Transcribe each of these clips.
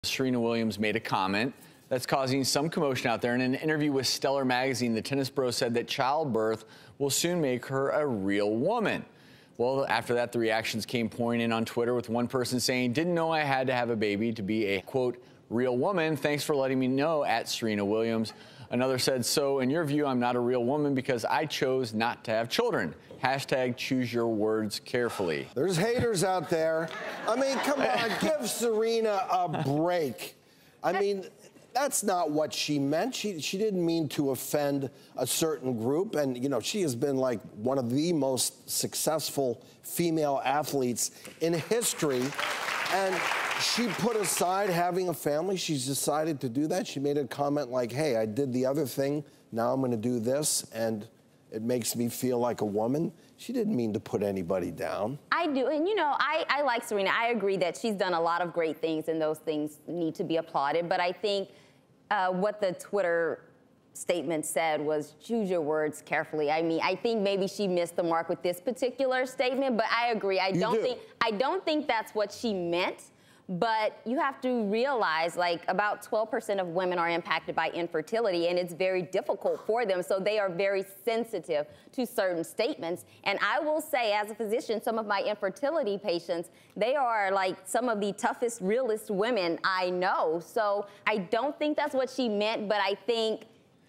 Serena Williams made a comment that's causing some commotion out there. In an interview with Stellar magazine, the tennis bro said that childbirth will soon make her a real woman. Well, after that, the reactions came pouring in on Twitter, with one person saying, "Didn't know I had to have a baby to be a, quote, real woman. Thanks for letting me know," at Serena Williams. Another said, "So in your view, I'm not a real woman because I chose not to have children. Hashtag choose your words carefully." There's haters out there. I mean, come on, give Serena a break. I mean, that's not what she meant. She didn't mean to offend a certain group. And, you know, she has been like one of the most successful female athletes in history. And she put aside having a family. She's decided to do that. She made a comment like, "Hey, I did the other thing. Now I'm going to do this. And it makes me feel like a woman." She didn't mean to put anybody down. I do, and you know, I like Serena. I agree that she's done a lot of great things, and those things need to be applauded. But I think what the Twitter statement said was choose your words carefully. I mean, I think maybe she missed the mark with this particular statement, but I agree. I don't think that's what she meant. But you have to realize, like, about 12% of women are impacted by infertility, and it's very difficult for them. So they are very sensitive to certain statements. And I will say, as a physician, some of my infertility patients, they are like some of the toughest, realest women I know. So I don't think that's what she meant, but I think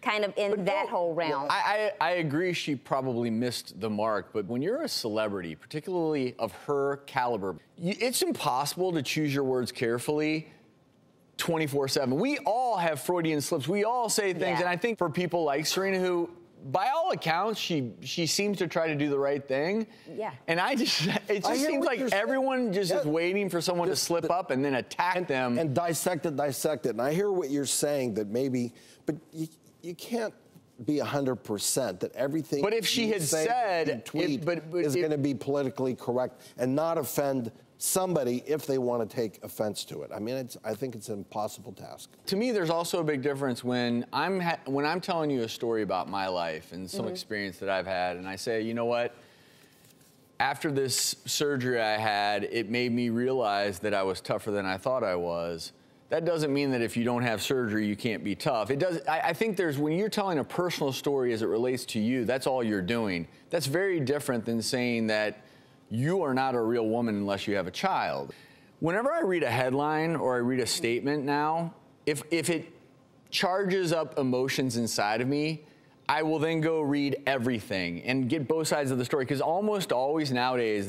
kind of in that whole realm. I agree she probably missed the mark, but when you're a celebrity, particularly of her caliber, it's impossible to choose your words carefully 24/7. We all have Freudian slips. We all say things, and I think for people like Serena, who, by all accounts, she seems to try to do the right thing. Yeah. And it just seems like everyone just is waiting for someone to slip up and then attack them. And dissect it. And I hear what you're saying, that maybe, but you can't be 100% that everything. But if she had said, tweet is going to be politically correct and not offend somebody if they want to take offense to it. I mean, I think it's an impossible task. To me, there's also a big difference when I'm telling you a story about my life and some experience that I've had, and I say, you know what? After this surgery I had, it made me realize that I was tougher than I thought I was. That doesn't mean that if you don't have surgery, you can't be tough. It does. I think when you're telling a personal story as it relates to you, that's all you're doing. That's very different than saying that you are not a real woman unless you have a child. Whenever I read a headline or I read a statement now, if it charges up emotions inside of me, I will then go read everything and get both sides of the story, because almost always nowadays,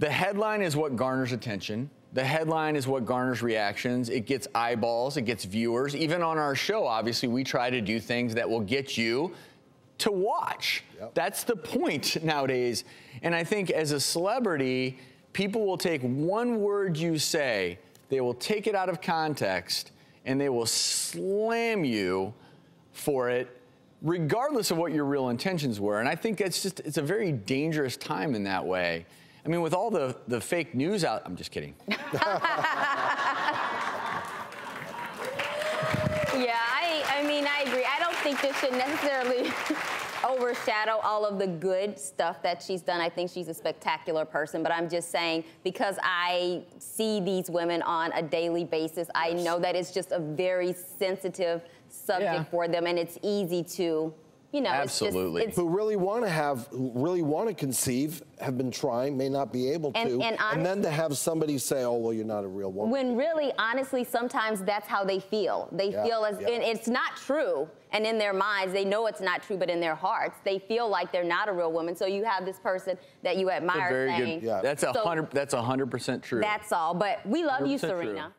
the headline is what garners attention. The headline is what garners reactions. It gets eyeballs, it gets viewers. Even on our show, obviously, we try to do things that will get you to watch. Yep. That's the point nowadays. And I think as a celebrity, people will take one word you say, they will take it out of context, and they will slam you for it, regardless of what your real intentions were. And I think it's a very dangerous time in that way. I mean, with all the fake news out, I'm just kidding. Yeah, I mean, I agree. I don't think this should necessarily overshadow all of the good stuff that she's done. I think she's a spectacular person, but I'm just saying, because I see these women on a daily basis, I know that it's just a very sensitive subject for them, and it's easy to, you know, absolutely. Who really want to conceive, have been trying, may not be able to, and then to have somebody say, "Oh, well, you're not a real woman." When really, honestly, sometimes that's how they feel. They feel as, and it's not true. And in their minds, they know it's not true, but in their hearts, they feel like they're not a real woman. So you have this person that you admire saying, that's 100% true. That's all. But we love you, Serena. True.